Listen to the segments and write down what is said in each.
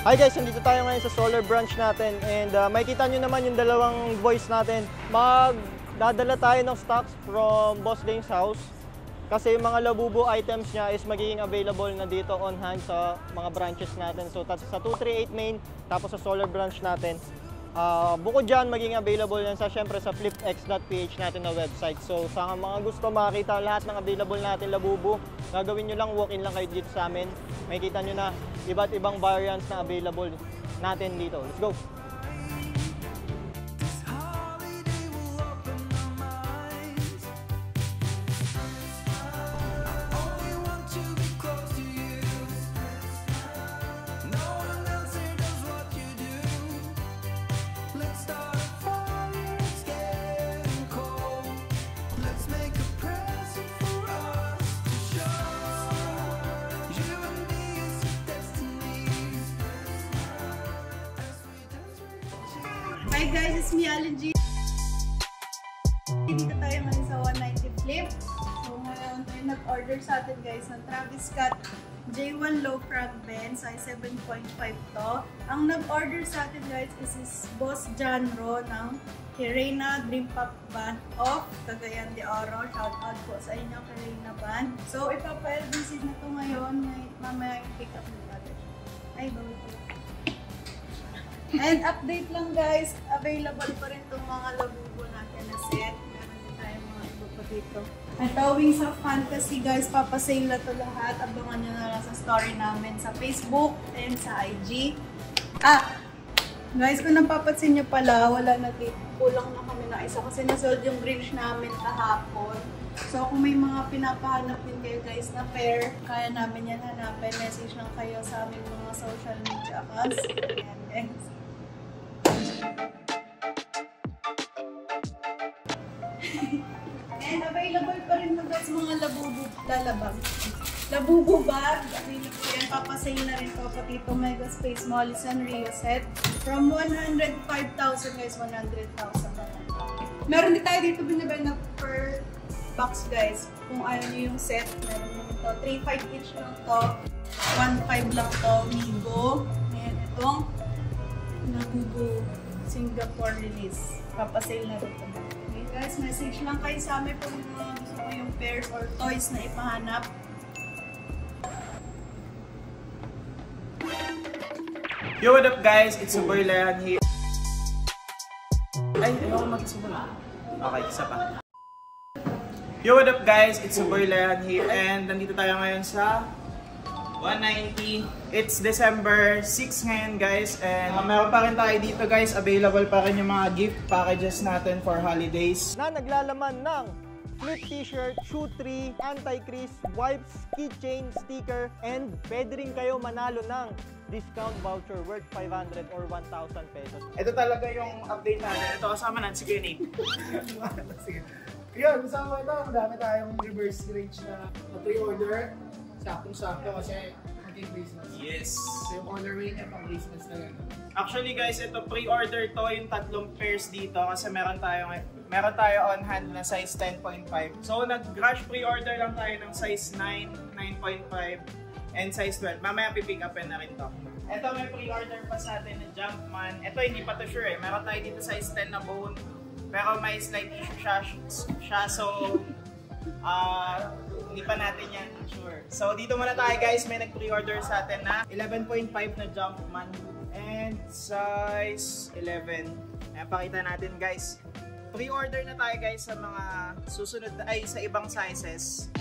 Hi guys, nandito tayo ngayon sa solar branch natin and makikita nyo naman yung dalawang boys natin. Magdadala tayo ng stocks from Boss Dane's house kasi yung mga Labubu items niya is magiging available na dito on hand sa mga branches natin. So sa 238 main, tapos sa solar branch natin. Bukod dyan, magiging available yan sa syempre sa flipx.ph natin na website. So sa mga gusto makakita lahat ng available natin Labubu, gagawin nyo lang, walk-in lang kayo dito sa amin. Makikita nyo na iba't ibang variants na available natin dito. Let's go! Hi guys, it's me, Allen G. Dito tayo ngayon sa 190 Flip. So ngayon tayo nag-order sa atin guys ng Travis Scott J1 Low Frog Ben, size 7.5 to. Ang nag-order sa atin guys is Boss John Ro ng Kirena Dream Pop Band of Cagayan de Oro. Shout out po sa inyo, Kirena Band. So ipapa-LBC na to ngayon. Mamaya yung pick up natin. Ay, bawal po. And update lang guys, available pa rin itong mga Labubu natin na set. Meron din tayong mga iba pa dito. At Wings of Fantasy guys, papasale na to lahat. Abangan nyo na lang sa story namin sa Facebook and sa IG. Guys, kung napapansin nyo pala, wala na dito. Kulang na kami na isa kasi nasold yung Grinch namin kahapon. So kung may mga pinapahanap din kayo guys na pair, kaya namin yan hanapin. Message lang kayo sa aming mga social media accounts. Ayan guys. And available pa rin guys mga Labubu lalabang. Labubu bag, available yan. Papasale na rin po pati itong Mega Space Mollison Rio set. From 105,000 guys, 100,000. Meron din tayo dito binibenta per box guys. Kung ayaw nyo yung set, meron naman ito. 3.5 each lang to. 1.5 lang to. Migo. Ayan, itong Labubu Singapore release. Papasale na rin ito. Okay guys, message lang kayo sa amin kung gusto mo yung pairs or toys na ipahanap. Yo, what up guys? It's your boy Leon here. Ay, ayoko mag-isubol. Okay, isa pa. Yo, what up guys? It's your boy Leon here and nandito tayo ngayon sa 190. It's December 6 ngayon guys and meron pa rin tayo dito guys. Available pa rin yung mga gift packages natin for holidays. Na naglalaman ng flip t-shirt, shoe tree, anti-crease, wipes, keychain, sticker, and pwede rin kayo manalo ng discount voucher worth 500 or 1,000 pesos. Ito talaga yung update natin. Ito kasama natin si Kenny. Sige. Yun, kasama ito. Madami tayong reverse range na pre-order. Saktong-sakto kasi maging Christmas. Yes. So yung colorway niya pang Christmas na gano'n. Actually guys, ito pre-order to yung tatlong pairs dito kasi meron tayo on hand na size 10.5. So nag-rush pre-order lang tayo ng size 9, 9.5 and size 12. Mamaya pipick upin na rin to. Ito may pre-order pa sa atin na Jumpman. Ito hindi pa to sure eh. Meron tayo dito size 10 na bone. Pero may slight issue siya so hindi pa natin yan sure. So dito muna tayo guys, may nag-pre-order sa atin na 11.5 na Jumpman and size 11. Ayan, pakita natin guys. Pre-order na tayo guys sa mga susunod ay sa ibang sizes.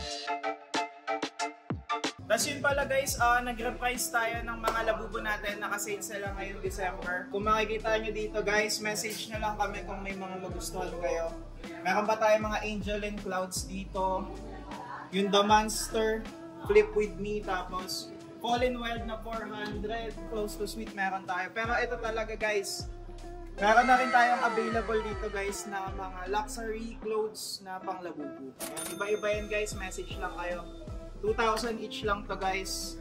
Tapos yun pala guys, nag-reprise tayo ng mga Labubu natin, nakasale sila ngayong December. Kung makikita nyo dito guys, message nyo lang kami kung may mga magustuhan kayo. Meron pa tayo mga Angel and Clouds dito. Yung The Monster, Flip With Me, tapos Fallen Wild na 400, Close to Sweet meron tayo. Pero ito talaga guys, meron na rin tayong available dito guys na mga luxury clothes na pang Labubu. Iba-iba yan guys, message lang kayo. 2,000 each lang to guys.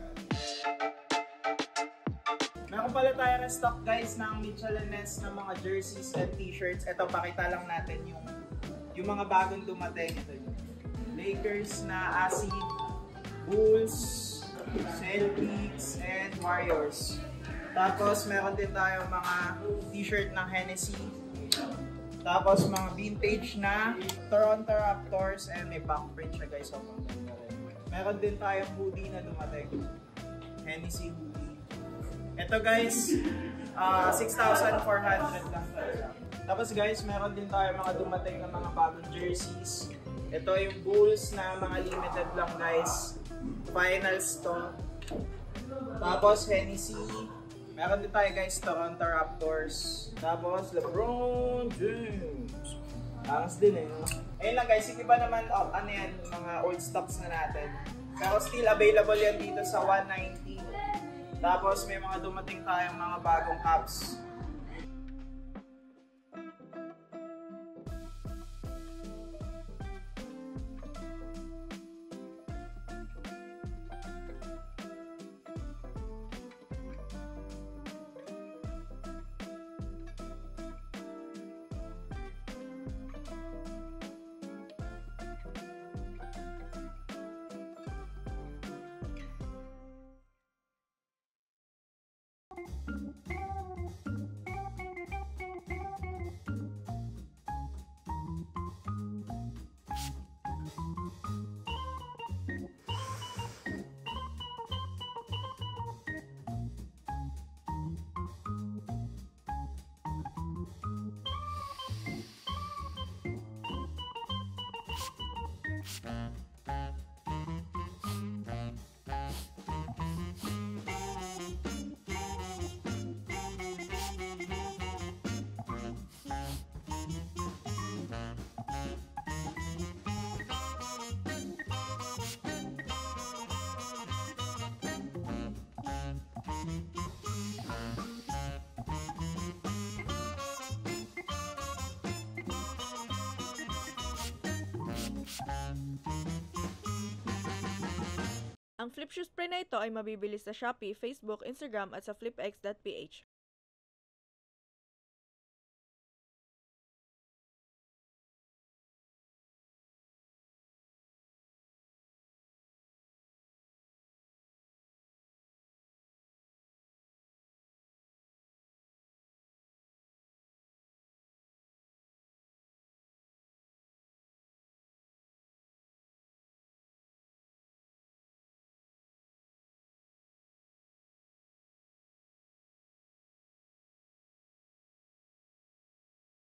Meron pala tayo na stock guys ng Mitchell & Ness na mga jerseys and t-shirts. Ito pakita lang natin yung mga bagong dumating. Ito yung Lakers na Acid, Bulls, Celtics, and Warriors. Tapos meron din tayong mga t-shirt ng Hennessy. Tapos mga vintage na Toronto Raptors and may back print siya guys. So, meron din tayong hoodie na dumating. Hennessy hoodie. Ito guys, 6,400 lang. Tapos guys, meron din tayong mga dumating na mga bagong jerseys. Ito yung Bulls na mga limited lang guys. Finals to. Tapos Hennessy. Meron din tayo guys, Toronto Raptors. Tapos LeBron James. Angas din eh. No? Ayun lang guys, yung iba naman, ano yan, mga old stocks na natin. Pero still available yan dito sa 190. Tapos may mga dumating tayong mga bagong caps. Ang flip shoe spray na ito ay mabibili sa Shopee, Facebook, Instagram at sa flipx.ph.